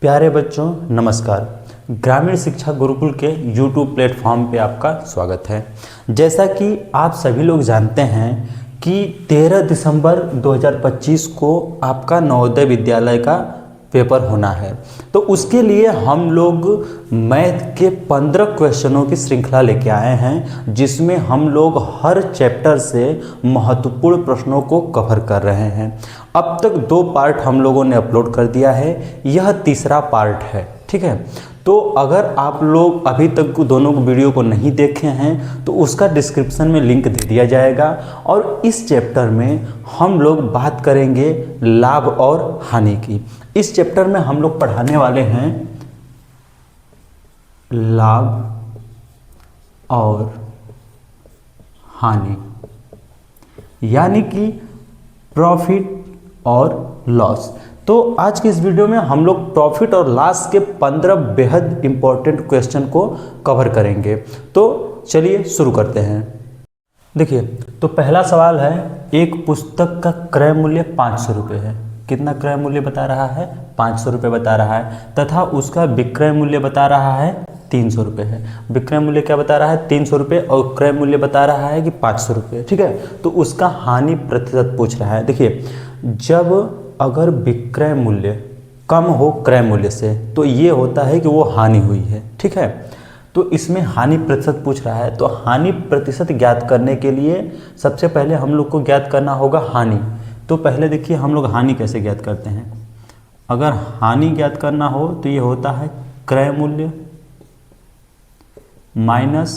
प्यारे बच्चों नमस्कार। ग्रामीण शिक्षा गुरुकुल के YouTube प्लेटफॉर्म पे आपका स्वागत है। जैसा कि आप सभी लोग जानते हैं कि 13 दिसंबर 2025 को आपका नवोदय विद्यालय का पेपर होना है, तो उसके लिए हम लोग मैथ के 15 क्वेश्चनों की श्रृंखला लेके आए हैं, जिसमें हम लोग हर चैप्टर से महत्वपूर्ण प्रश्नों को कवर कर रहे हैं। अब तक 2 पार्ट हम लोगों ने अपलोड कर दिया है, यह तीसरा पार्ट है। ठीक है, तो अगर आप लोग अभी तक दोनों वीडियो को नहीं देखे हैं तो उसका डिस्क्रिप्शन में लिंक दे दिया जाएगा। और इस चैप्टर में हम लोग बात करेंगे लाभ और हानि की। इस चैप्टर में हम लोग पढ़ाने वाले हैं लाभ और हानि, यानी कि प्रॉफिट और लॉस। तो आज की इस वीडियो में हम लोग प्रॉफिट और लॉस के 15 बेहद इंपॉर्टेंट क्वेश्चन को कवर करेंगे। तो चलिए शुरू करते हैं। देखिए, तो पहला सवाल है, एक पुस्तक का क्रय मूल्य 500 रुपये है। कितना क्रय मूल्य बता रहा है? 500 रुपये बता रहा है, तथा उसका विक्रय मूल्य बता रहा है 300 रुपये है। विक्रय मूल्य क्या बता रहा है? 300 रुपये, और क्रय मूल्य बता रहा है कि 500 रुपये। ठीक है, तो उसका हानि प्रतिशत पूछ रहा है। देखिए, जब अगर विक्रय मूल्य कम हो क्रय मूल्य से, तो ये होता है कि वो हानि हुई है। ठीक है, तो इसमें हानि प्रतिशत पूछ रहा है। तो हानि प्रतिशत ज्ञात करने के लिए सबसे पहले हम लोग को ज्ञात करना होगा हानि। तो पहले देखिए हम लोग हानि कैसे ज्ञात करते हैं। अगर हानि ज्ञात करना हो तो ये होता है क्रय मूल्य माइनस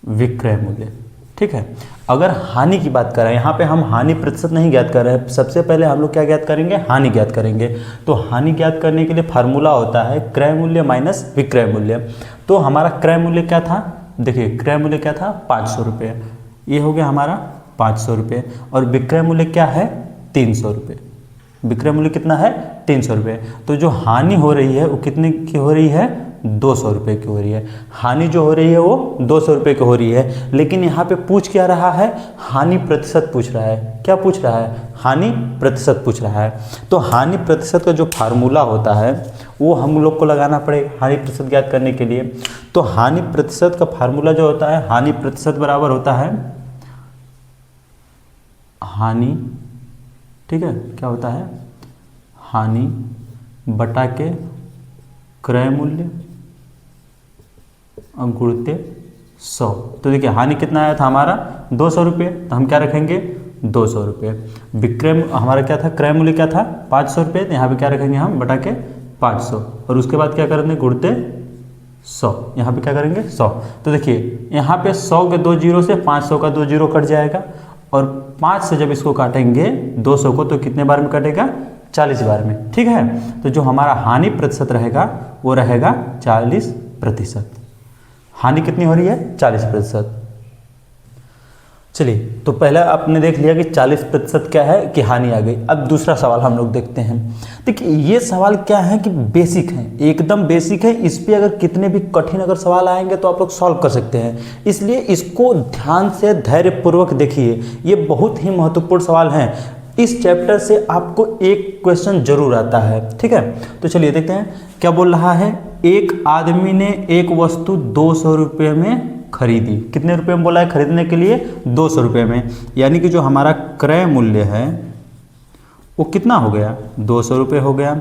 विक्रय मूल्य। ठीक है, अगर हानि की बात करें, यहाँ पे हम हानि प्रतिशत नहीं ज्ञात कर रहे हैं, सबसे पहले हम लोग क्या ज्ञात करेंगे? हानि ज्ञात करेंगे। तो हानि ज्ञात करने के लिए फार्मूला होता है क्रय मूल्य माइनस विक्रय मूल्य। तो हमारा क्रय मूल्य क्या था? देखिए, क्रय मूल्य क्या था? 500 रुपये। ये हो गया हमारा 500 रुपये। और विक्रय मूल्य क्या है? 300 रुपये। विक्रय मूल्य कितना है? 300 रुपये। तो जो हानि हो रही है वो कितने की हो रही है? 200 रुपये की हो रही है। हानि जो हो रही है वो 200 रुपये की हो रही है। लेकिन यहाँ पे पूछ क्या रहा है? हानि प्रतिशत पूछ रहा है। क्या पूछ रहा है? हानि प्रतिशत पूछ रहा है। तो हानि प्रतिशत का जो फार्मूला होता है वो हम लोग को लगाना पड़ेगा हानि प्रतिशत ज्ञात करने के लिए। तो हानि प्रतिशत का फार्मूला जो होता है, हानि प्रतिशत बराबर होता है हानि, ठीक है, क्या होता है? हानि बटा के क्रय मूल्य और गुणित 100। तो देखिए, हानि कितना आया था हमारा? 200 रुपये। तो हम क्या रखेंगे? 200 रुपये। विक्रय हमारा क्या था? क्रय मूल्य क्या था? 500 रुपये। तो यहाँ पे क्या रखेंगे हम? बटा के 500। और उसके बाद क्या करेंगे? गुणित 100। यहाँ पे क्या करेंगे? 100। तो देखिए, यहाँ पे 100 के 2 जीरो से 500 का 2 जीरो कट जाएगा। और 5 से जब इसको काटेंगे 200 को, तो कितने बार में कटेगा? 40 बार में। ठीक है, तो जो हमारा हानि प्रतिशत रहेगा वो रहेगा 40%। हानि कितनी हो रही है? 40%। चलिए, तो पहला आपने देख लिया कि 40% क्या है कि हानि आ गई। अब दूसरा सवाल हम लोग देखते हैं। देखिए, ये सवाल क्या है कि बेसिक है, एकदम बेसिक है। इस पे अगर कितने भी कठिन अगर सवाल आएंगे तो आप लोग सॉल्व कर सकते हैं। इसलिए इसको ध्यान से धैर्यपूर्वक देखिए, ये बहुत ही महत्वपूर्ण सवाल हैं। इस चैप्टर से आपको एक क्वेश्चन जरूर आता है। ठीक है, तो चलिए देखते हैं क्या बोल रहा है। एक आदमी ने एक वस्तु 200 रुपये में खरीदी। कितने रुपए में बोला है खरीदने के लिए? 200 रुपये में। यानी कि जो हमारा क्रय मूल्य है वो कितना हो गया? 200 रुपये हो गया।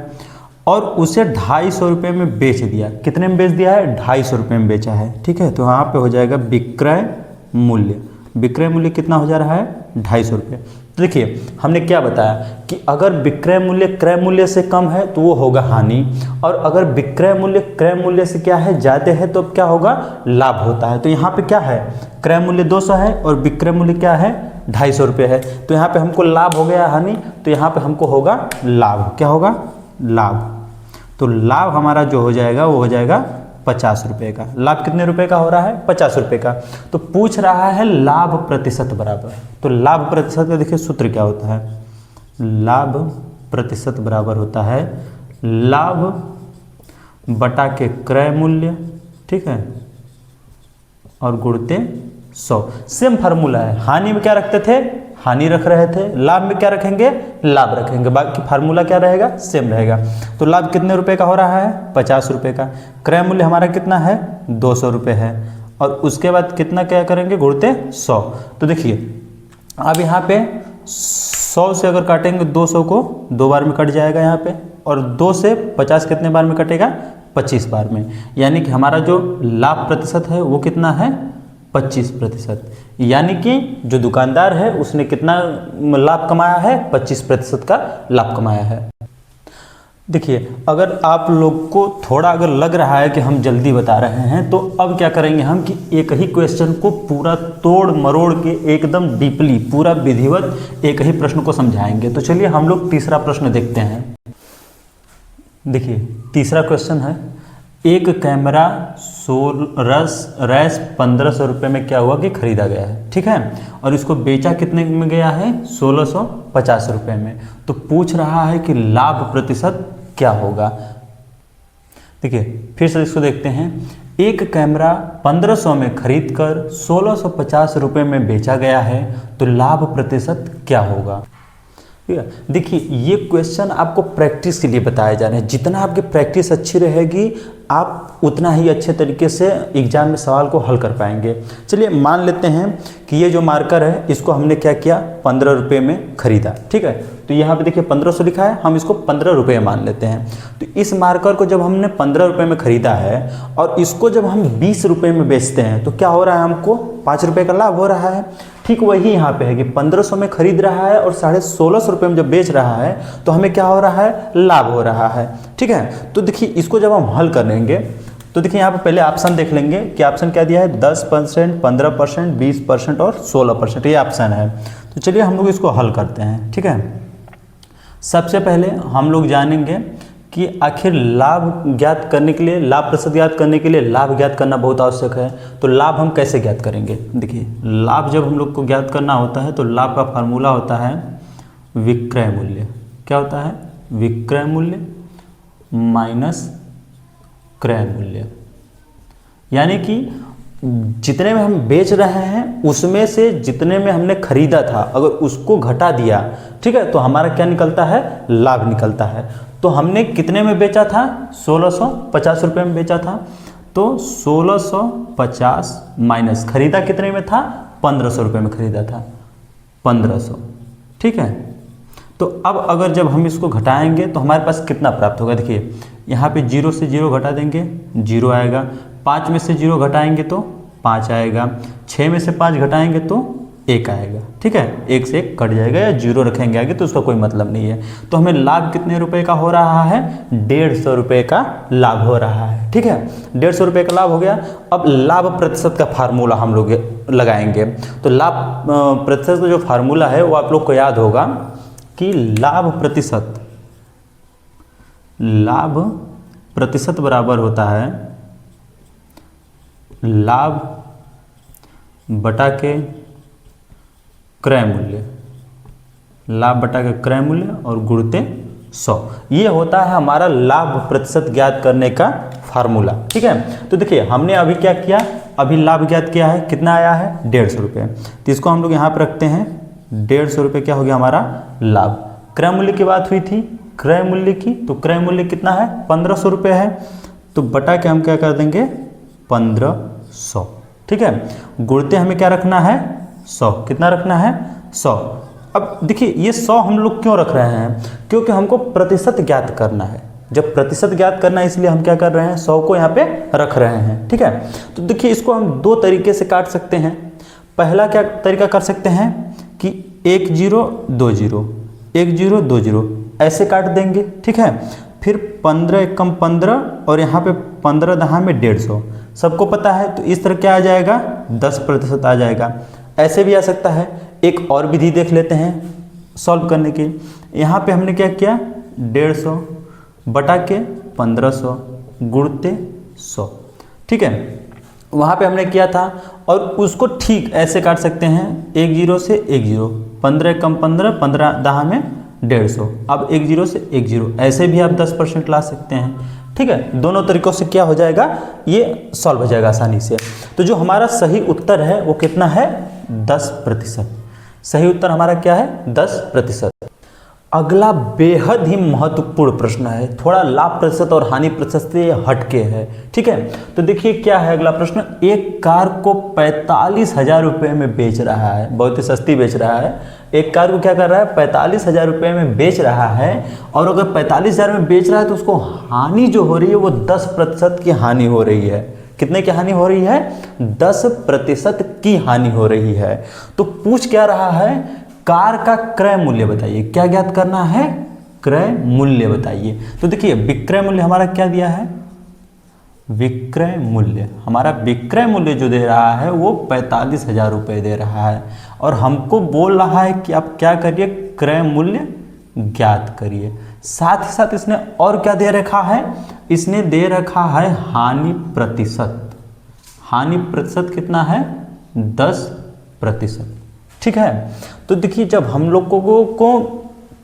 और उसे 250 रुपये में बेच दिया। कितने में बेच दिया है? 250 रुपये में बेचा है। ठीक है, तो यहाँ पे हो जाएगा विक्रय मूल्य। विक्रय मूल्य कितना हो जा रहा है? 250 रुपये। तो देखिए, हमने क्या बताया कि अगर विक्रय मूल्य क्रय मूल्य से कम है तो वो होगा हानि, और अगर विक्रय मूल्य क्रय मूल्य से क्या है? ज़्यादा है, तो क्या होगा? लाभ होता है। तो यहाँ पे क्या है? क्रय मूल्य 200 है और विक्रय मूल्य क्या है? 250 रुपये है। तो यहाँ पे हमको लाभ हो गया हानि, तो यहाँ पे हमको होगा लाभ। क्या होगा? लाभ। तो लाभ हमारा जो हो जाएगा वो हो जाएगा 50 रुपये का। लाभ कितने रुपए का हो रहा है? 50 रुपये का। तो पूछ रहा है लाभ प्रतिशत बराबर। तो लाभ प्रतिशत का देखिए सूत्र क्या होता है? लाभ प्रतिशत बराबर होता है लाभ बटा के क्रय मूल्य, ठीक है, और गुणित 100। सेम फार्मूला है। हानि में क्या रखते थे? हानि रख रहे थे, लाभ में क्या रखेंगे, लाभ रखेंगे, बाकी फार्मूला क्या रहेगा, सेम रहेगा। तो लाभ कितने रुपए का हो रहा है, 50 रुपये का। क्रय मूल्य हमारा कितना है, 200 रुपये है। और उसके बाद कितना क्या करेंगे, गुणते 100। तो देखिए अब यहाँ पे 100 से अगर काटेंगे 200 को 2 बार में कट जाएगा यहाँ पे, और 2 से 50 कितने बार में कटेगा, 25 बार में। यानी कि हमारा जो लाभ प्रतिशत है वो कितना है, 25%। यानी कि जो दुकानदार है उसने कितना लाभ कमाया है, 25% का लाभ कमाया है। देखिए अगर आप लोग को थोड़ा अगर लग रहा है कि हम जल्दी बता रहे हैं, तो अब क्या करेंगे हम कि एक ही क्वेश्चन को पूरा तोड़ मरोड़ के एकदम डीपली पूरा विधिवत एक ही प्रश्न को समझाएंगे। तो चलिए हम लोग तीसरा प्रश्न देखते हैं। देखिए तीसरा क्वेश्चन है, एक कैमरा रैस 1500 रुपये में क्या हुआ कि खरीदा गया है, ठीक है, और इसको बेचा कितने में गया है, 1650 रुपये में। तो पूछ रहा है कि लाभ प्रतिशत क्या होगा। देखिए फिर से इसको देखते हैं, एक कैमरा 1500 में खरीद कर 1650 रुपये में बेचा गया है, तो लाभ प्रतिशत क्या होगा। ठीक है, देखिए ये क्वेश्चन आपको प्रैक्टिस के लिए बताया जा रहे हैं। जितना आपकी प्रैक्टिस अच्छी रहेगी आप उतना ही अच्छे तरीके से एग्जाम में सवाल को हल कर पाएंगे। चलिए मान लेते हैं कि ये जो मार्कर है इसको हमने क्या किया, 15 रुपये में खरीदा, ठीक है। तो यहाँ पे देखिए 1500 लिखा है, हम इसको 15 रुपये मान लेते हैं। तो इस मार्कर को जब हमने 15 रुपये में खरीदा है और इसको जब हम 20 रुपये में बेचते हैं, तो क्या हो रहा है, हमको 5 रुपये का लाभ हो रहा है। ठीक वही यहाँ पे है कि 1500 में खरीद रहा है और 1650 रुपये में जब बेच रहा है तो हमें क्या हो रहा है, लाभ हो रहा है, ठीक है। तो देखिए इसको जब हम हल करेंगे तो देखिए यहाँ पे पहले ऑप्शन देख लेंगे कि ऑप्शन क्या दिया है, 10%, 15%, 20% और 16%, ये ऑप्शन है। तो चलिए हम लोग इसको हल करते हैं, ठीक है। सबसे पहले हम लोग जानेंगे कि आखिर लाभ ज्ञात करने के लिए, लाभ प्रतिशत ज्ञात करने के लिए लाभ ज्ञात करना बहुत आवश्यक है। तो लाभ हम कैसे ज्ञात करेंगे, देखिए लाभ जब हम लोग को ज्ञात करना होता है तो लाभ का फार्मूला होता है विक्रय मूल्य। क्या होता है, विक्रय मूल्य माइनस क्रय मूल्य। यानी कि जितने में हम बेच रहे हैं उसमें से जितने में हमने खरीदा था अगर उसको घटा दिया, ठीक है, तो हमारा क्या निकलता है, लाभ निकलता है। तो हमने कितने में बेचा था, 1650 रुपये में बेचा था। तो 1650 माइनस खरीदा कितने में था, 1500 रुपये में खरीदा था, 1500, ठीक है। तो अब अगर जब हम इसको घटाएंगे तो हमारे पास कितना प्राप्त होगा। देखिए यहाँ पे 0 से 0 घटा देंगे, 0 आएगा। 5 में से 0 घटाएंगे तो 5 आएगा। 6 में से 5 घटाएंगे तो 1 आएगा, ठीक है। 1 से 1 कट जाएगा या 0 रखेंगे आगे तो उसका कोई मतलब नहीं है। तो हमें लाभ कितने रुपए का हो रहा है, 150 रुपये का लाभ हो रहा है, ठीक है। 150 रुपये का लाभ हो गया। अब लाभ प्रतिशत का फार्मूला हम लोग लगाएंगे। तो लाभ प्रतिशत का जो फार्मूला है वो आप लोग को याद होगा कि लाभ प्रतिशत बराबर होता है लाभ बटा के क्रय मूल्य, लाभ बटा के क्रय मूल्य और गुणते 100। ये होता है हमारा लाभ प्रतिशत ज्ञात करने का फार्मूला, ठीक है। तो देखिए हमने अभी क्या किया, अभी लाभ ज्ञात किया है, कितना आया है, 150 रुपये। तो इसको हम लोग यहाँ पर रखते हैं, 150 रुपये क्या हो गया हमारा लाभ। क्रय मूल्य की बात हुई थी, क्रय मूल्य की, तो क्रय मूल्य कितना है, 1500 रुपये है। तो बटा के हम क्या कर देंगे, 1500, ठीक है। गुणते हमें क्या रखना है, 100। कितना रखना है, 100। अब देखिए ये 100 हम लोग क्यों रख रहे हैं, क्योंकि हमको प्रतिशत ज्ञात करना है। जब प्रतिशत ज्ञात करना है इसलिए हम क्या कर रहे हैं, 100 को यहाँ पे रख रहे हैं, ठीक है। तो देखिए इसको हम 2 तरीके से काट सकते हैं। पहला क्या तरीका कर सकते हैं कि 1 0 2 0, 1 0 2 0 ऐसे काट देंगे, ठीक है। फिर 15 एकम 15 और यहाँ पे 15 दहा में 150, सबको पता है। तो इस तरह क्या आ जाएगा, 10% आ जाएगा। ऐसे भी आ सकता है। एक और विधि देख लेते हैं सॉल्व करने की। यहाँ पे हमने क्या किया, 150 बटा के 1500 गुणते 100, ठीक है। वहाँ पे हमने किया था और उसको ठीक ऐसे काट सकते हैं, 1 0 से 1 0, 15 एकम 15, 15 दहा में 150। अब 1 0 से 1 0 ऐसे भी आप 10% ला सकते हैं, ठीक है। दोनों तरीकों से क्या हो जाएगा, ये सॉल्व हो जाएगा आसानी से। तो जो हमारा सही उत्तर है वो कितना है, 10%। सही उत्तर हमारा क्या है 10%। अगला बेहद ही महत्वपूर्ण प्रश्न है, थोड़ा लाभ प्रतिशत और हानि प्रतिशत से हटके है। ठीक है, तो देखिए क्या है अगला प्रश्न। एक कार को 45,000 रुपये में बेच रहा है, बहुत ही सस्ती बेच रहा है। एक कार को क्या कर रहा है 45,000 रुपये में बेच रहा है, और अगर 45,000 में बेच रहा है तो उसको हानि जो हो रही है वो 10% की हानि हो रही है। कितने की हानि हो रही है 10% की हानि हो रही है। तो पूछ क्या रहा है, कार का क्रय मूल्य बताइए। क्या ज्ञात करना है, क्रय मूल्य बताइए। तो देखिए विक्रय मूल्य हमारा क्या दिया है, विक्रय मूल्य हमारा विक्रय मूल्य जो दे रहा है वो 45,000 रुपये दे रहा है, और हमको बोल रहा है कि आप क्या करिए क्रय मूल्य ज्ञात करिए। साथ ही साथ इसने और क्या दे रखा है, इसने दे रखा है हानि प्रतिशत। हानि प्रतिशत कितना है 10%। ठीक है, तो देखिए जब हम लोगों को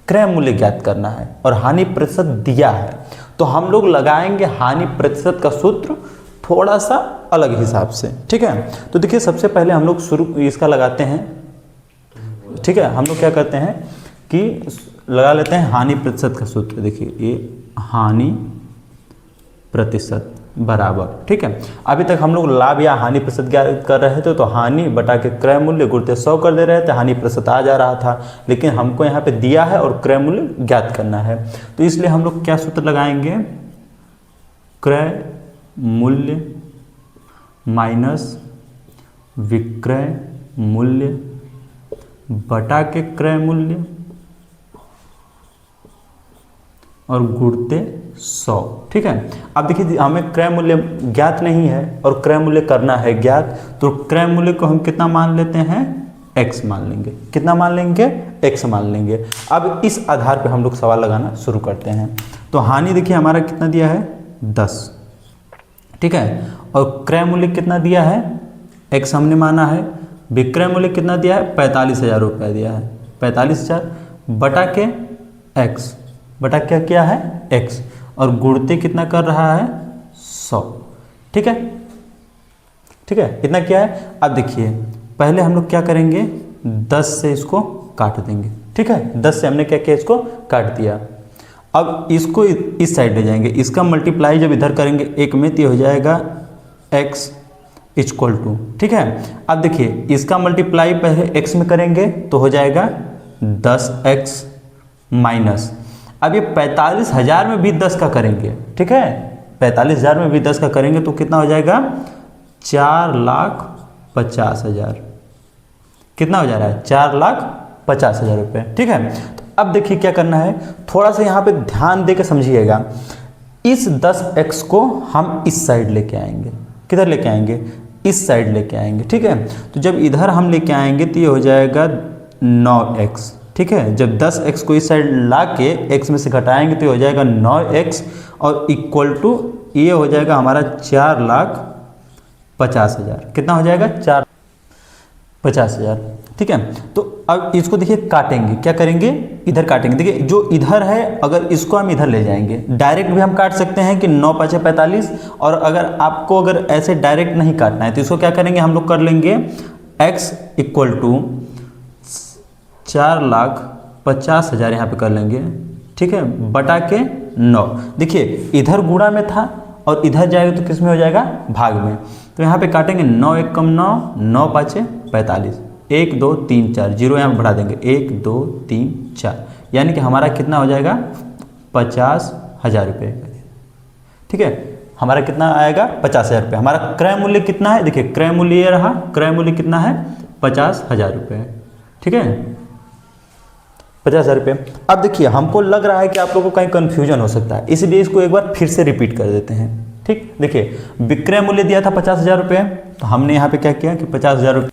क्रय मूल्य ज्ञात करना है और हानि प्रतिशत दिया है, तो हम लोग लगाएंगे हानि प्रतिशत का सूत्र थोड़ा सा अलग हिसाब से। ठीक है, तो देखिए सबसे पहले हम लोग शुरू इसका लगाते हैं। ठीक है, हम लोग क्या करते हैं कि लगा लेते हैं हानि प्रतिशत का सूत्र। देखिए ये हानि प्रतिशत बराबर, ठीक है, अभी तक हम लोग लाभ या हानि प्रतिशत ज्ञात कर रहे थे, तो हानि बटा के क्रय मूल्य गुणित 100 कर दे रहे थे, हानि प्रतिशत आ जा रहा था। लेकिन हमको यहाँ पे दिया है और क्रय मूल्य ज्ञात करना है, तो इसलिए हम लोग क्या सूत्र लगाएंगे, क्रय मूल्य माइनस विक्रय मूल्य बटा के क्रय मूल्य और गुणते 100। ठीक है, अब देखिए हमें क्रय मूल्य ज्ञात नहीं है और क्रय मूल्य करना है ज्ञात, तो क्रय मूल्य को हम कितना मान लेते हैं, x मान लेंगे। कितना मान लेंगे, x मान लेंगे। अब इस आधार पे हम लोग सवाल लगाना शुरू करते हैं। तो हानि देखिए हमारा कितना दिया है 10, ठीक है, और क्रय मूल्य कितना दिया है x हमने माना है। विक्रय मूल्य कितना दिया है 45,000 रुपये दिया है, 45,000 बटा के x, बटा क्या है x, और गुणते कितना कर रहा है 100। ठीक है, ठीक है, इतना क्या है। अब देखिए पहले हम लोग क्या करेंगे 10 से इसको काट देंगे। ठीक है, 10 से हमने क्या किया, इसको काट दिया। अब इसको इस साइड ले जाएंगे, इसका मल्टीप्लाई जब इधर करेंगे एक में, तो हो जाएगा x इक्वल टू, ठीक है। अब देखिए इसका मल्टीप्लाई पहले x में करेंगे तो हो जाएगा 10x माइनस, अब ये 45,000 में भी 10 का करेंगे, ठीक है, 45,000 में भी 10 का करेंगे तो कितना हो जाएगा 4,50,000। कितना हो जा रहा है 4,50,000 रुपये। ठीक है, तो अब देखिए क्या करना है, थोड़ा सा यहाँ पे ध्यान दे के समझिएगा। इस 10x को हम इस साइड लेके आएंगे, किधर लेके आएंगे, इस साइड लेके आएंगे। ठीक है, तो जब इधर हम लेके आएंगे तो ये हो जाएगा 9x। ठीक है, जब 10x को इस साइड ला के x में से घटाएंगे तो ये हो जाएगा 9x, और इक्वल टू ये हो जाएगा हमारा 4,50,000। कितना हो जाएगा 4,50,000। ठीक है, तो अब इसको देखिए काटेंगे, क्या करेंगे इधर काटेंगे। देखिए जो इधर है अगर इसको हम इधर ले जाएंगे, डायरेक्ट भी हम काट सकते हैं कि 9 5 45, और अगर आपको अगर ऐसे डायरेक्ट नहीं काटना है तो इसको क्या करेंगे, हम लोग कर लेंगे x इक्वल टू 4,50,000 यहाँ पे कर लेंगे। ठीक है, बटा के 9। देखिए इधर गुणा में था और इधर जाएगा तो किस में हो जाएगा, भाग में। तो यहाँ पे काटेंगे 9 1 कम 9, 9 5 45, 1 2 3 4, जीरो यहाँ पे बढ़ा देंगे 1 2 3 4, यानी कि हमारा कितना हो जाएगा 50,000 रुपये। ठीक है, हमारा कितना आएगा 50,000 रुपये। हमारा क्रय मूल्य कितना है, देखिए क्रय मूल्य ये रहा, क्रय मूल्य कितना है 50,000 रुपये। ठीक है, 50,000 रुपये। अब देखिए हमको लग रहा है कि आप लोगों को कहीं कन्फ्यूजन हो सकता है, इसलिए इसको एक बार फिर से रिपीट कर देते हैं। ठीक, देखिए विक्रय मूल्य दिया था 50,000 रुपये, तो हमने यहाँ पे क्या किया कि 50,000 रुपये।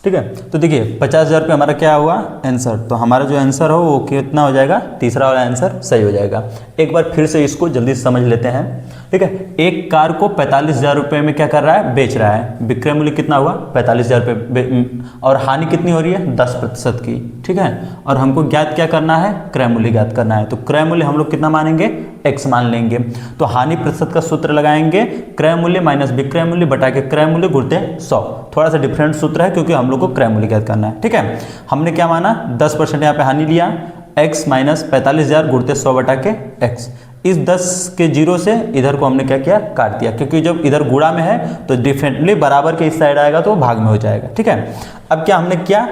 ठीक है, तो देखिए 50,000 रुपये हमारा क्या हुआ आंसर, तो हमारा जो आंसर हो वो कितना हो जाएगा, तीसरा वाला आंसर सही हो जाएगा। एक बार फिर से इसको जल्दी से समझ लेते हैं। ठीक है, एक कार को 45,000 रुपये में क्या कर रहा है, बेच रहा है। विक्रय मूल्य कितना हुआ 45,000 रुपये, और हानि कितनी हो रही है 10% की। ठीक है, और हमको ज्ञात क्या करना है, क्रय मूल्य ज्ञात करना है। तो क्रय मूल्य हम लोग कितना मानेंगे, x मान लेंगे। तो हानि प्रतिशत का सूत्र लगाएंगे, क्रय मूल्य माइनस विक्रय मूल्य बटा के क्रय मूल्य गुणित 100। थोड़ा सा डिफरेंट सूत्र है क्योंकि हम लोग को क्रय मूल्य ज्ञात करना है। ठीक है, हमने क्या माना 10% यहाँ पे हानि लिया, x माइनस 45,000 गुणते 100 बटा के x। इस 10 के जीरो से इधर को हमने क्या किया, काट दिया, क्योंकि जब इधर गुणा में है तो डिफरेंटली बराबर के इस साइड आएगा तो भाग में हो जाएगा। ठीक है, अब क्या हमने किया,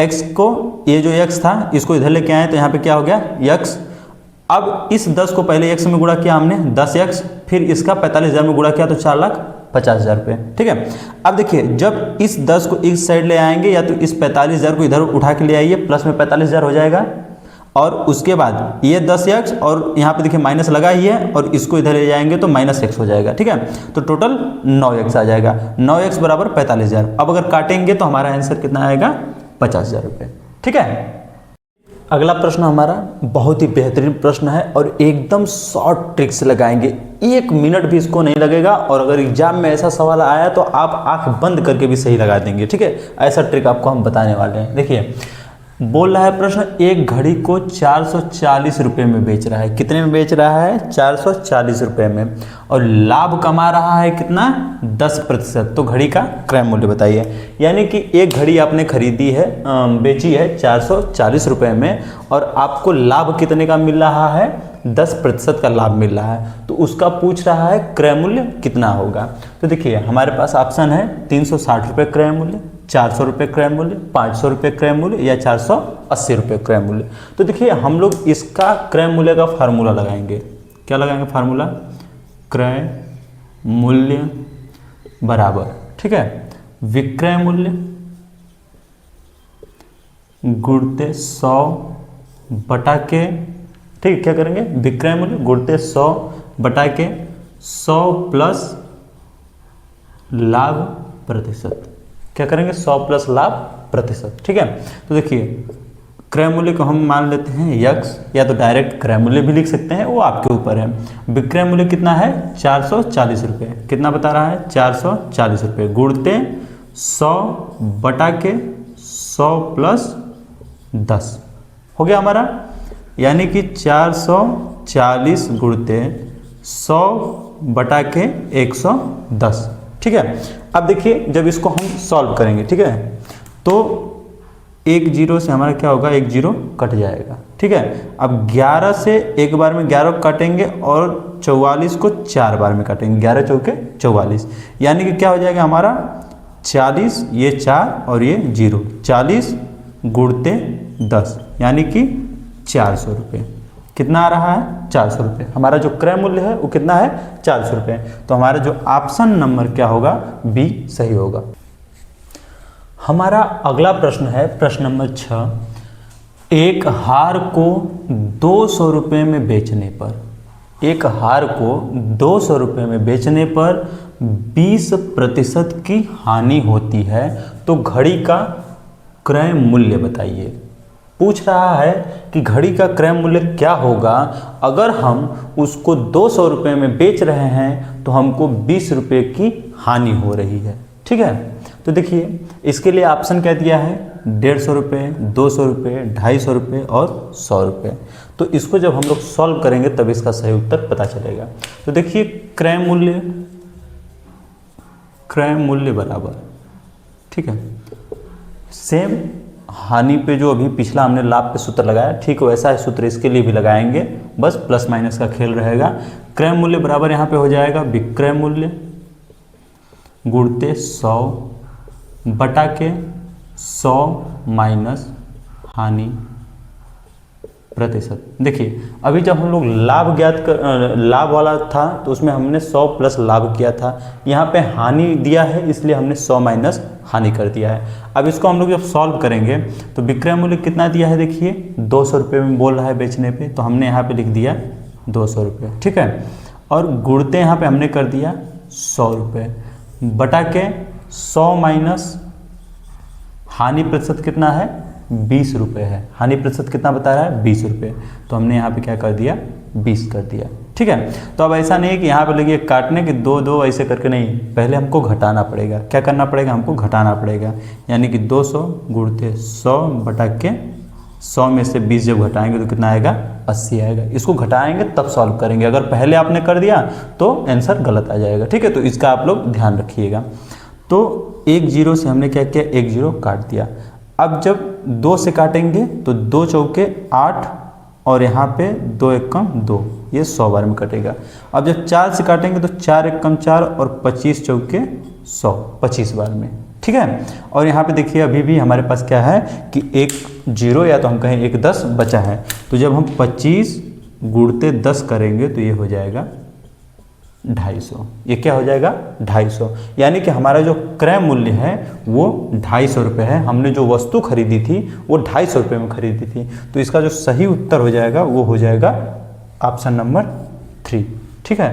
x को, ये जो x था इसको इधर लेके आए तो यहाँ पे क्या हो गया x। अब इस 10 को पहले x में गुणा किया हमने 10x, फिर इसका 45,000 में गुणा किया तो 4,50,000 रुपये। ठीक है, अब देखिए जब इस 10 को इस साइड ले आएंगे या तो इस 45,000 को इधर उठा के ले आइए, प्लस में 45,000 हो जाएगा, और उसके बाद ये 10x और यहाँ पे देखिए माइनस लगा ही है, और इसको इधर ले जाएंगे तो -x हो जाएगा। ठीक है, तो टोटल 9x आ जाएगा, 9x बराबर 45,000। अब अगर काटेंगे तो हमारा आंसर कितना आएगा, 50,000 रुपये। ठीक है, अगला प्रश्न हमारा बहुत ही बेहतरीन प्रश्न है और एकदम शॉर्ट ट्रिक से लगाएंगे, 1 मिनट भी इसको नहीं लगेगा, और अगर एग्जाम में ऐसा सवाल आया तो आप आंख बंद करके भी सही लगा देंगे। ठीक है, ऐसा ट्रिक आपको हम बताने वाले हैं। देखिए बोल रहा है प्रश्न, एक घड़ी को 440 रुपये में बेच रहा है। कितने में बेच रहा है, 440 रुपये में, और लाभ कमा रहा है कितना, 10%। तो घड़ी का क्रय मूल्य बताइए। यानी कि एक घड़ी आपने खरीदी है, बेची है 440 रुपये में, और आपको लाभ कितने का मिल रहा है, 10% का लाभ मिल रहा है, तो उसका पूछ रहा है क्रय मूल्य कितना होगा। तो देखिए हमारे पास ऑप्शन है 360 रुपये क्रय मूल्य, 400 रुपये क्रय मूल्य, 500 रुपये क्रय मूल्य या 480 रुपये क्रय मूल्य। तो देखिए हम लोग इसका क्रय मूल्य का फार्मूला लगाएंगे। क्या लगाएंगे फार्मूला, क्रय मूल्य बराबर, ठीक है, विक्रय मूल्य गुणते 100 बटा के, ठीक है, क्या करेंगे, विक्रय मूल्य गुणते 100 बटा के 100 प्लस लाभ प्रतिशत। क्या करेंगे, 100 प्लस लाभ प्रतिशत। ठीक है, तो देखिए क्रय मूल्य को हम मान लेते हैं x, या तो डायरेक्ट क्रय मूल्य भी लिख सकते हैं, वो आपके ऊपर है। विक्रय मूल्य कितना है, 440 रुपये। कितना बता रहा है, 440 रुपये गुणते 100 बटा के 100 प्लस 10 हो गया हमारा, यानी कि 440 गुणते 100 बटा के 110। ठीक है, अब देखिए जब इसको हम सॉल्व करेंगे, ठीक है, तो एक जीरो से हमारा क्या होगा, एक जीरो कट जाएगा। ठीक है, अब 11 से एक बार में 11 काटेंगे और 44 को 4 बार में काटेंगे, 11 चौके 44, यानी कि क्या हो जाएगा हमारा 40, ये 4 और ये 0, 40 गुणते 10, यानी कि 400 रुपये। कितना आ रहा है, 400 रुपये। हमारा जो क्रय मूल्य है वो कितना है, 400 रुपये। तो हमारा जो ऑप्शन नंबर क्या होगा, बी सही होगा। हमारा अगला प्रश्न है प्रश्न नंबर 6। एक हार को 200 रुपये में बेचने पर, एक हार को 200 रुपये में बेचने पर 20% की हानि होती है, तो घड़ी का क्रय मूल्य बताइए। पूछ रहा है कि घड़ी का क्रय मूल्य क्या होगा अगर हम उसको 200 रुपये में बेच रहे हैं तो हमको 20 रुपये की हानि हो रही है। ठीक है, तो देखिए इसके लिए ऑप्शन क्या दिया है, 150 रुपये, 200 रुपये, 250 रुपये और 100 रुपये। तो इसको जब हम लोग सॉल्व करेंगे तब इसका सही उत्तर पता चलेगा। तो देखिए क्रय मूल्य बराबर, ठीक है, सेम हानि पे जो अभी पिछला हमने लाभ पे सूत्र लगाया, ठीक वैसा है सूत्र इसके लिए भी लगाएंगे, बस प्लस माइनस का खेल रहेगा। क्रय मूल्य बराबर यहाँ पे हो जाएगा विक्रय मूल्य गुणते 100 बटा के 100 माइनस हानि प्रतिशत। देखिए अभी जब हम लोग लाभ लाभ वाला था तो उसमें हमने 100 प्लस लाभ किया था, यहाँ पे हानि दिया है इसलिए हमने 100 माइनस हानि कर दिया है। अब इसको हम लोग जब सॉल्व करेंगे तो विक्रय मूल्य कितना दिया है, देखिए 200 रुपये में बोल रहा है बेचने पे, तो हमने यहाँ पे लिख दिया 200 रुपये। ठीक है, और गुणते यहाँ पे हमने कर दिया 100 रुपये बटा के 100 माइनस हानि प्रतिशत कितना है, 20 रुपये है। हानि प्रतिशत कितना बता रहा है, 20 रुपये, तो हमने यहाँ पे क्या कर दिया, 20 कर दिया। ठीक है, तो अब ऐसा नहीं है कि यहाँ पे लगे काटने के 2 ऐसे करके, नहीं, पहले हमको घटाना पड़ेगा। क्या करना पड़ेगा, हमको घटाना पड़ेगा, यानी कि 200 गुणते 100 बटा के 100 में से 20 जब घटाएंगे तो कितना आएगा, 80 आएगा। इसको घटाएंगे तब सॉल्व करेंगे, अगर पहले आपने कर दिया तो आंसर गलत आ जाएगा। ठीक है, तो इसका आप लोग ध्यान रखिएगा। तो एक जीरो से हमने क्या किया, एक जीरो काट दिया। अब जब 2 से काटेंगे तो 2 चौके 8 और यहाँ पे 2 एकम 2, ये 100 बार में कटेगा। अब जब 4 से काटेंगे तो 4 एकम 4 और 25 चौके 100, 25 बार में, ठीक है। और यहाँ पे देखिए अभी भी हमारे पास क्या है कि एक जीरो या तो हम कहें एक 10 बचा है। तो जब हम 25 गुणते 10 करेंगे तो ये हो जाएगा 250। ये क्या हो जाएगा, 250। यानी कि हमारा जो क्रय मूल्य है वो 250 रुपये है। हमने जो वस्तु खरीदी थी वो 250 रुपये में खरीदी थी। तो इसका जो सही उत्तर हो जाएगा वो हो जाएगा ऑप्शन नंबर 3, ठीक है।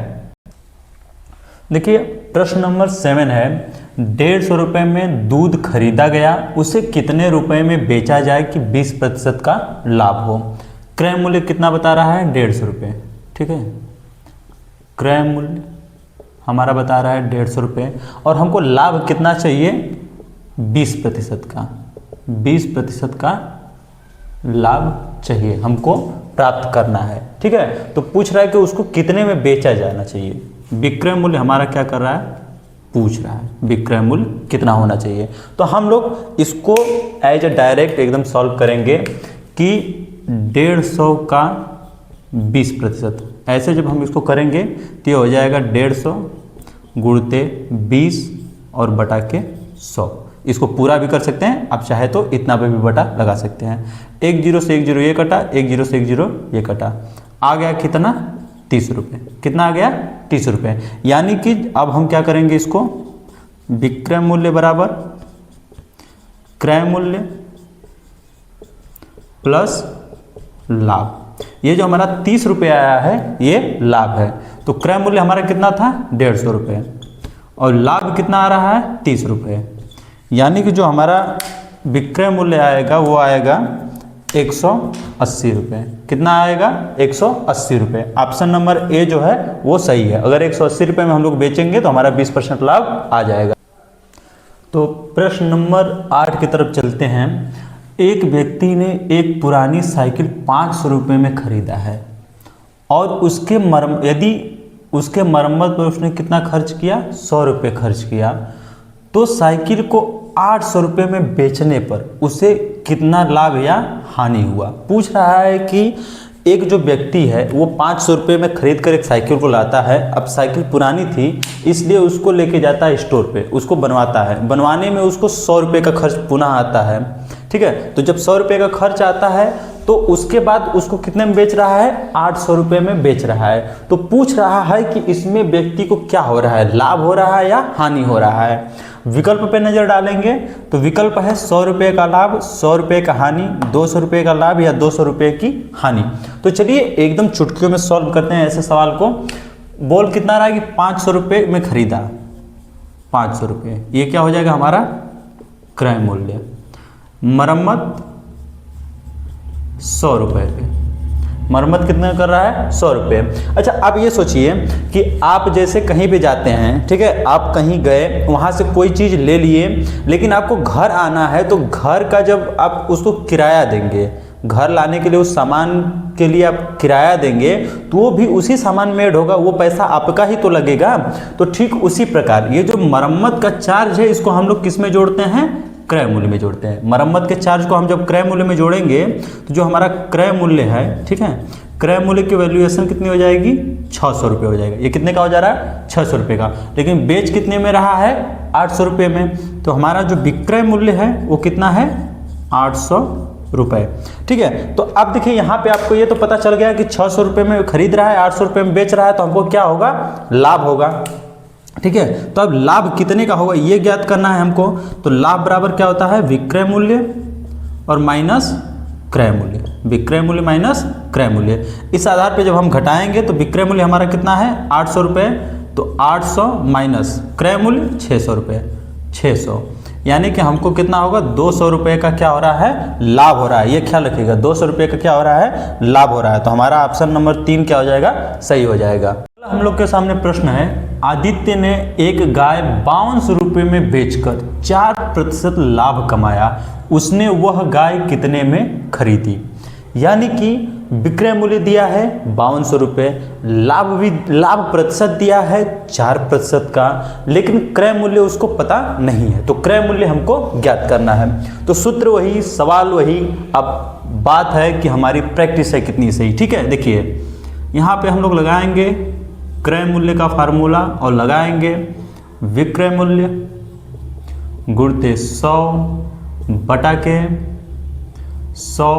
देखिए प्रश्न नंबर 7 है, 150 रुपये में दूध खरीदा गया, उसे कितने रुपए में बेचा जाए कि 20% का लाभ हो। क्रय मूल्य कितना बता रहा है, 150 रुपये, ठीक है। क्रय मूल्य हमारा बता रहा है 150 रुपये और हमको लाभ कितना चाहिए, 20% का, 20% का लाभ चाहिए हमको प्राप्त करना है, ठीक है। तो पूछ रहा है कि उसको कितने में बेचा जाना चाहिए। विक्रय मूल्य हमारा क्या कर रहा है, पूछ रहा है विक्रय मूल्य कितना होना चाहिए। तो हम लोग इसको एज ए डायरेक्ट एकदम सॉल्व करेंगे कि 150 का 20%, ऐसे जब हम इसको करेंगे तो ये हो जाएगा 150 गुणते 20 और बटा के 100। इसको पूरा भी कर सकते हैं, आप चाहे तो इतना पे भी बटा लगा सकते हैं। एक जीरो से एक जीरो ये कटा, एक जीरो से एक जीरो ये कटा, आ गया कितना, 30 रुपये। कितना आ गया, 30 रुपये। यानी कि अब हम क्या करेंगे, इसको विक्रय मूल्य बराबर क्रय मूल्य प्लस लाभ। ये जो हमारा 30 रुपये आया है ये लाभ है। तो क्रय मूल्य हमारा कितना था, 150 रुपये और लाभ कितना आ रहा है, 30 रुपये। यानी कि जो हमारा विक्रय मूल्य आएगा वो आएगा 180 रुपये। कितना आएगा, 180 रुपये। ऑप्शन नंबर ए जो है वो सही है। अगर 180 रुपये में हम लोग बेचेंगे तो हमारा 20% लाभ आ जाएगा। तो प्रश्न नंबर 8 की तरफ चलते हैं। एक व्यक्ति ने एक पुरानी साइकिल 500 रुपये में खरीदा है और उसके यदि उसके मरम्मत पर उसने कितना खर्च किया, 100 रुपये खर्च किया, तो साइकिल को 800 रुपये में बेचने पर उसे कितना लाभ या हानि हुआ। पूछ रहा है कि एक जो व्यक्ति है वो 500 रुपये में खरीद कर एक साइकिल को लाता है। अब साइकिल पुरानी थी इसलिए उसको लेके जाता है स्टोर पे, उसको बनवाता है। बनवाने में उसको 100 रुपये का खर्च पुनः आता है, ठीक है। तो जब 100 रुपये का खर्च आता है तो उसके बाद उसको कितने में बेच रहा है, 800 रुपये में बेच रहा है। तो पूछ रहा है कि इसमें व्यक्ति को क्या हो रहा है, लाभ हो रहा है या हानि हो रहा है। विकल्प पे नजर डालेंगे तो विकल्प है 100 रुपये का लाभ, 100 रुपये का हानि, 200 रुपये का लाभ या 200 रुपये की हानि। तो चलिए एकदम चुटकियों में सॉल्व करते हैं ऐसे सवाल को। बोल कितना रहा है कि 500 रुपये में खरीदा, 500 रुपये, ये क्या हो जाएगा हमारा क्रय मूल्य। मरम्मत 100 रुपये पे, मरम्मत कितना कर रहा है, 100 रुपये। अच्छा अब ये सोचिए कि आप जैसे कहीं पे जाते हैं, ठीक है, आप कहीं गए, वहाँ से कोई चीज़ ले लिए, लेकिन आपको घर आना है तो घर का जब आप उसको किराया देंगे, घर लाने के लिए उस सामान के लिए आप किराया देंगे तो वो भी उसी सामान मेड होगा, वो पैसा आपका ही तो लगेगा। तो ठीक उसी प्रकार ये जो मरम्मत का चार्ज है इसको हम लोग किस में जोड़ते हैं, क्रय मूल्य में जोड़ते हैं। मरम्मत के चार्ज को हम जब क्रय मूल्य में जोड़ेंगे तो जो हमारा क्रय मूल्य है, ठीक है, क्रय मूल्य की वैल्यूएशन कितनी हो जाएगी, 600 रुपये हो जाएगा। ये कितने का हो जा रहा है, 600 रुपये का। लेकिन बेच कितने में रहा है, 800 रुपये में। तो हमारा जो विक्रय मूल्य है वो कितना है, 800 रुपये, ठीक है। तो अब देखिए यहाँ पे आपको ये तो पता चल गया कि 600 रुपये में खरीद रहा है, 800 रुपये में बेच रहा है, तो हमको क्या होगा, लाभ होगा, ठीक है। तो अब लाभ कितने का होगा ये ज्ञात करना है हमको। तो लाभ बराबर क्या होता है, विक्रय मूल्य और माइनस क्रय मूल्य, विक्रय मूल्य माइनस क्रय मूल्य। इस आधार पे जब हम घटाएंगे तो विक्रय मूल्य हमारा कितना है, 800 रुपये, तो 800 माइनस क्रय मूल्य 600 रुपये, 600, यानी कि हमको कितना होगा, 200 रुपये का क्या हो रहा है, लाभ हो रहा है। ये ख्याल रखिएगा, 200 रुपये का क्या हो रहा है, लाभ हो रहा है। तो हमारा ऑप्शन नंबर 3 क्या हो जाएगा, सही हो जाएगा। हम लोग के सामने प्रश्न है, आदित्य ने एक गाय 52 रुपये में बेचकर 4% लाभ कमाया, उसने वह गाय कितने में खरीदी। यानी कि विक्रय मूल्य दिया है 5200 रुपये, लाभ प्रतिशत दिया है 4% का, लेकिन क्रय मूल्य उसको पता नहीं है। तो क्रय मूल्य हमको ज्ञात करना है। तो सूत्र वही, सवाल वही, अब बात है कि हमारी प्रैक्टिस है कितनी सही। ठीक है, देखिए यहाँ पे हम लोग लगाएंगे क्रय मूल्य का फार्मूला और लगाएंगे विक्रय मूल्य गुणित 100 बटा के 100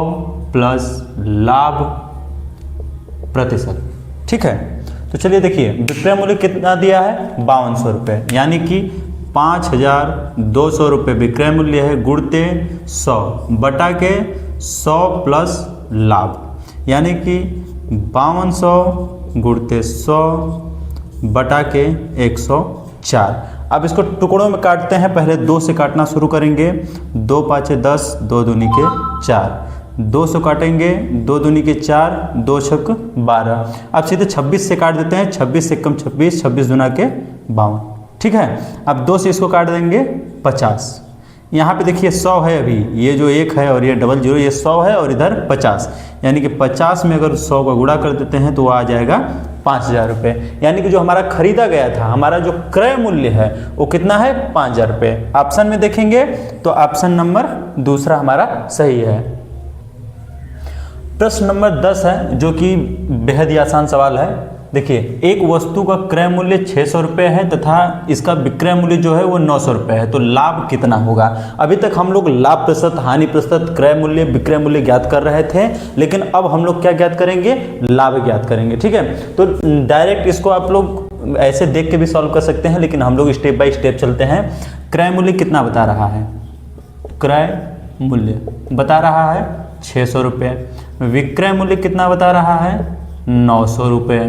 प्लस लाभ प्रतिशत। ठीक है, तो चलिए देखिए विक्रय मूल्य कितना दिया है 5200 रुपये, यानी कि 5200 रुपये विक्रय मूल्य है, गुणते 100 बटा के 100 प्लस लाभ, यानी कि 5200 गुणते 100 बटा के 104। अब इसको टुकड़ों में काटते हैं। पहले 2 से काटना शुरू करेंगे। 2 5 10, 2 दूनी के 4, 2 से काटेंगे, 2 दूनी के 4, 2 छक 12। अब सीधे 26 से काट देते हैं। 26 से कम 26, 26 दूना के 52। ठीक है, अब 2 से इसको काट देंगे 50। यहाँ पे देखिए 100 है, अभी ये जो 1 है और ये डबल 0, ये 100 है और इधर 50, यानी कि 50 में अगर 100 का गुणा कर देते हैं तो वो आ जाएगा 5000 रुपये। यानी कि जो हमारा खरीदा गया था, हमारा जो क्रय मूल्य है वो कितना है 5000 रुपये। ऑप्शन में देखेंगे तो ऑप्शन नंबर दूसरा हमारा सही है। प्रश्न नंबर 10 है, जो कि बेहद ही आसान सवाल है। देखिए एक वस्तु का क्रय मूल्य 600 रुपये है तथा इसका विक्रय मूल्य जो है वो 900 रुपये है, तो लाभ कितना होगा। अभी तक हम लोग लाभ प्रतिशत, हानि प्रतिशत, क्रय मूल्य, विक्रय मूल्य ज्ञात कर रहे थे, लेकिन अब हम लोग क्या ज्ञात करेंगे, लाभ ज्ञात करेंगे। ठीक है, तो डायरेक्ट इसको आप लोग ऐसे देख के भी सॉल्व कर सकते हैं, लेकिन हम लोग स्टेप बाय स्टेप चलते हैं। क्रय मूल्य कितना बता रहा है, क्रय मूल्य बता रहा है 600 रुपये, विक्रय मूल्य कितना बता रहा है 900 रुपये।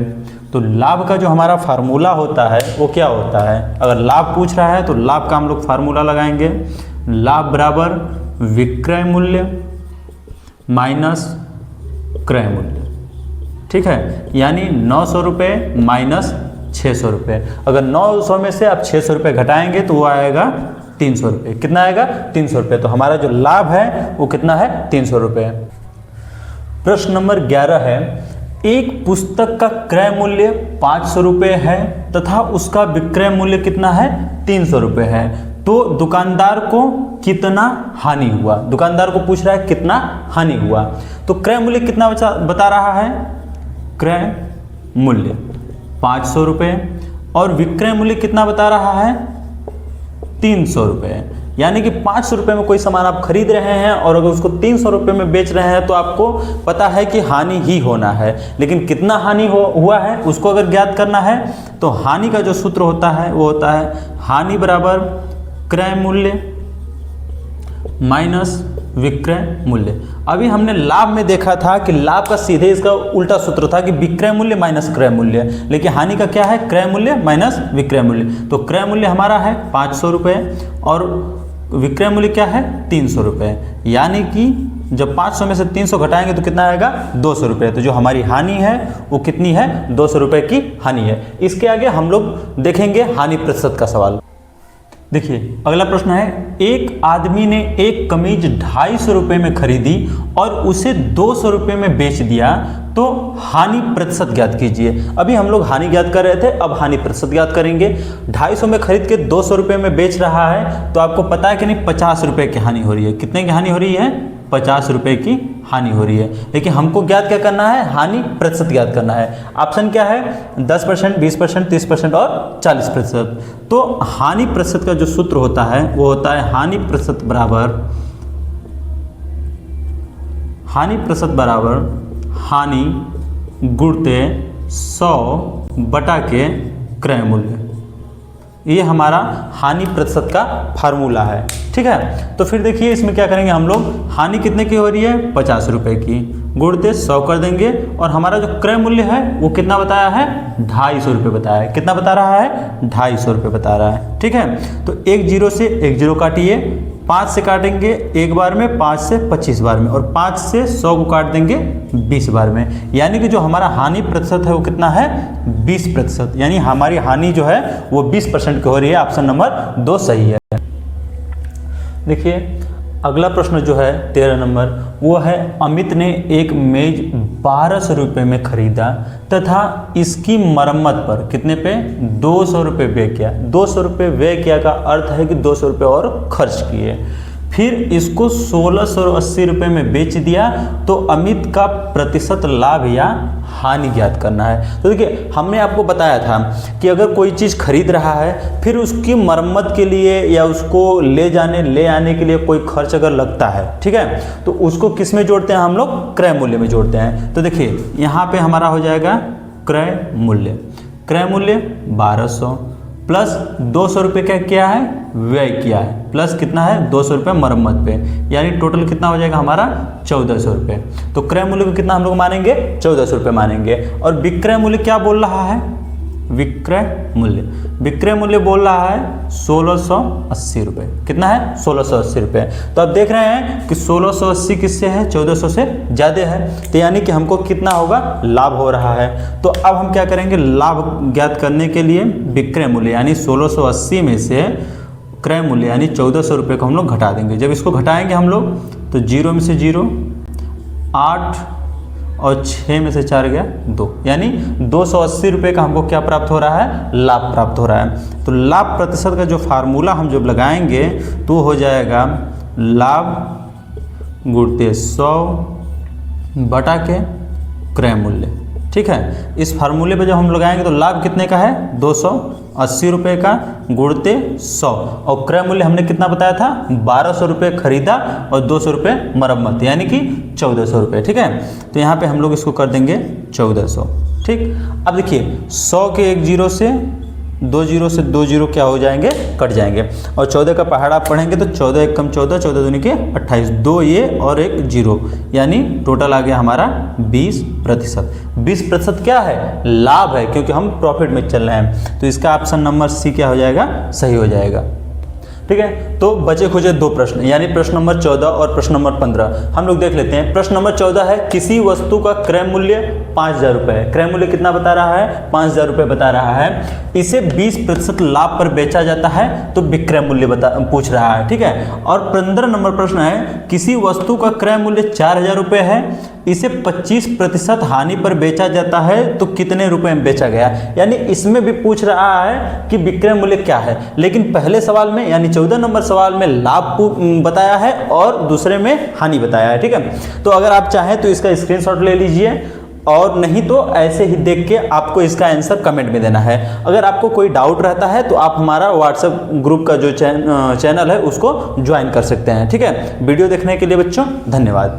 तो लाभ का जो हमारा फार्मूला होता है वो क्या होता है, अगर लाभ पूछ रहा है तो लाभ का हम लोग फार्मूला लगाएंगे। लाभ बराबर विक्रय मूल्य माइनस क्रय मूल्य। ठीक है, यानी 900 रुपये माइनस 600 रुपये। अगर 900 में से आप 600 रुपये घटाएंगे तो वो आएगा 300 रुपये। कितना आएगा 300 रुपये। तो हमारा जो लाभ है वो कितना है 300 रुपये। प्रश्न नंबर 11 है, एक पुस्तक का क्रय मूल्य 500 रुपये है तथा उसका विक्रय मूल्य कितना है 300 रुपये है, तो दुकानदार को कितना हानि हुआ। दुकानदार को पूछ रहा है कितना हानि हुआ। तो क्रय मूल्य कितना बता रहा है, क्रय मूल्य 500 रुपये और विक्रय मूल्य कितना बता रहा है 300 रुपये। यानी कि 500 रुपये में कोई सामान आप खरीद रहे हैं और अगर उसको 300 रुपये में बेच रहे हैं तो आपको पता है कि हानि ही होना है, लेकिन कितना हानि हुआ है उसको अगर ज्ञात करना है तो हानि का जो सूत्र होता है वो होता है हानि बराबर क्रय मूल्य माइनस विक्रय मूल्य। अभी हमने लाभ में देखा था कि लाभ का सीधे इसका उल्टा सूत्र था कि विक्रय मूल्य माइनस क्रय मूल्य, लेकिन हानि का क्या है क्रय मूल्य माइनस विक्रय मूल्य। तो क्रय मूल्य हमारा है 500 रुपये और विक्रय मूल्य क्या है 300 रुपये, यानी कि जब 500 में से 300 घटाएंगे तो कितना आएगा 200 रुपये। तो जो हमारी हानि है वो कितनी है 200 रुपये की हानि है। इसके आगे हम लोग देखेंगे हानि प्रतिशत का सवाल। देखिए अगला प्रश्न है, एक आदमी ने एक कमीज 250 रुपये में खरीदी और उसे 200 रुपये में बेच दिया, तो हानि प्रतिशत ज्ञात कीजिए। अभी हम लोग हानि ज्ञात कर रहे थे, अब हानि प्रतिशत ज्ञात करेंगे। 250 में खरीद के 200 रुपये में बेच रहा है, तो आपको पता है कि नहीं 50 रुपये की हानि हो रही है। कितने की हानि हो रही है 50 रुपये की हानि हो रही है। लेकिन हमको ज्ञात क्या करना है, हानि प्रतिशत ज्ञात करना है। ऑप्शन क्या है 10%, 20%, 30% और 40%। तो हानि प्रतिशत का जो सूत्र होता है वो होता है हानि प्रतिशत बराबर हानि गुणते 100 बटा के क्रय मूल्य। ये हमारा हानि प्रतिशत का फार्मूला है। ठीक है, तो फिर देखिए इसमें क्या करेंगे हम लोग, हानि कितने की हो रही है 50 रुपये की, गुणते 100 कर देंगे और हमारा जो क्रय मूल्य है वो कितना बताया है 250 रुपये बताया है। कितना बता रहा है 250 रुपये बता रहा है। ठीक है, तो 1 0 से 1 0 काटिए, 5 से काटेंगे एक बार में, 5 से 25 बार में और 5 से 100 को काट देंगे 20 बार में। यानी कि जो हमारा हानि प्रतिशत है वो कितना है 20%, यानी हमारी हानि जो है वो 20% की हो रही है। ऑप्शन नंबर 2 सही है। देखिए अगला प्रश्न जो है 13 नंबर, वो है अमित ने एक मेज 1200 रुपये में खरीदा तथा इसकी मरम्मत पर कितने पे 200 रुपये व्यय किया। 200 रुपये व्यय किया का अर्थ है कि 200 रुपये और खर्च किए, फिर इसको 1680 रुपये में बेच दिया, तो अमित का प्रतिशत लाभ या हानि ज्ञात करना है। तो देखिए हमने आपको बताया था कि अगर कोई चीज़ खरीद रहा है फिर उसकी मरम्मत के लिए या उसको ले आने के लिए कोई खर्च अगर लगता है, ठीक है, तो उसको किस में जोड़ते हैं हम लोग, क्रय मूल्य में जोड़ते हैं। तो देखिए यहाँ पे हमारा हो जाएगा क्रय मूल्य 1200 प्लस 200 रुपये क्या किया है, व्यय किया है, प्लस कितना है 200 रुपये मरम्मत पे, यानी टोटल कितना हो जाएगा हमारा 1400 रुपये। तो क्रय मूल्य को कितना हम लोग मानेंगे, 1400 रुपये मानेंगे। और विक्रय मूल्य क्या बोल रहा है, विक्रय मूल्य बोल रहा है 1680 रुपये। कितना है 1680 रुपये। तो आप देख रहे हैं कि 1680 किससे है, 1400 से ज़्यादा है, तो यानी कि हमको कितना होगा, लाभ हो रहा है। तो अब हम क्या करेंगे, लाभ ज्ञात करने के लिए विक्रय मूल्य यानी 1680 में से क्रय मूल्य यानी 1400 रुपये को हम लोग घटा देंगे। जब इसको घटाएंगे हम लोग तो 0 में से 0, 8 और 6 में से 4 गया 2, यानी 280 रुपये का हमको क्या प्राप्त हो रहा है, लाभ प्राप्त हो रहा है। तो लाभ प्रतिशत का जो फार्मूला हम जब लगाएंगे तो हो जाएगा लाभ गुणित 100 बटा के क्रय मूल्य। ठीक है, इस फार्मूले पे जब हम लगाएंगे तो लाभ कितने का है, 280 रुपये का गुणते 100, और क्रय मूल्य हमने कितना बताया था, 1200 रुपये खरीदा और 200 रुपये मरम्मत, यानी कि 1400 रुपये। ठीक है, तो यहाँ पे हम लोग इसको कर देंगे 1400। ठीक, अब देखिए 100 के एक जीरो से 2 जीरो से 2 जीरो क्या हो जाएंगे, कट जाएंगे, और 14 का पहाड़ा आप पढ़ेंगे तो 14 एक कम 14, 14 दूनी के 28, 2 ये और एक जीरो, यानी टोटल आ गया हमारा 20%। 20% क्या है, लाभ है, क्योंकि हम प्रॉफिट में चल रहे हैं। तो इसका ऑप्शन नंबर सी क्या हो जाएगा, सही हो जाएगा। ठीक है, तो बचे खुचे 2 प्रश्न, यानी प्रश्न नंबर 14 और प्रश्न नंबर 15 हम लोग देख लेते हैं। प्रश्न नंबर 14 है, किसी वस्तु का क्रय मूल्य 5000 रुपये है। क्रय मूल्य कितना बता रहा है, 5000 रुपये बता रहा है। इसे 20% लाभ पर बेचा जाता है, तो विक्रय मूल्य पूछ रहा है। ठीक है, और 15 नंबर प्रश्न है, किसी वस्तु का क्रय मूल्य 4000 रुपये है, इसे 25% हानि पर बेचा जाता है, तो कितने रुपए में बेचा गया। यानी इसमें भी पूछ रहा है कि विक्रय मूल्य क्या है, लेकिन पहले सवाल में यानी 14 नंबर सवाल में लाभ बताया है और दूसरे में हानि बताया है। ठीक है, तो अगर आप चाहें तो इसका स्क्रीनशॉट ले लीजिए, और नहीं तो ऐसे ही देख के आपको इसका आंसर कमेंट में देना है। अगर आपको कोई डाउट रहता है तो आप हमारा व्हाट्सएप ग्रुप का जो चैनल है उसको ज्वाइन कर सकते हैं। ठीक है, वीडियो देखने के लिए बच्चों धन्यवाद।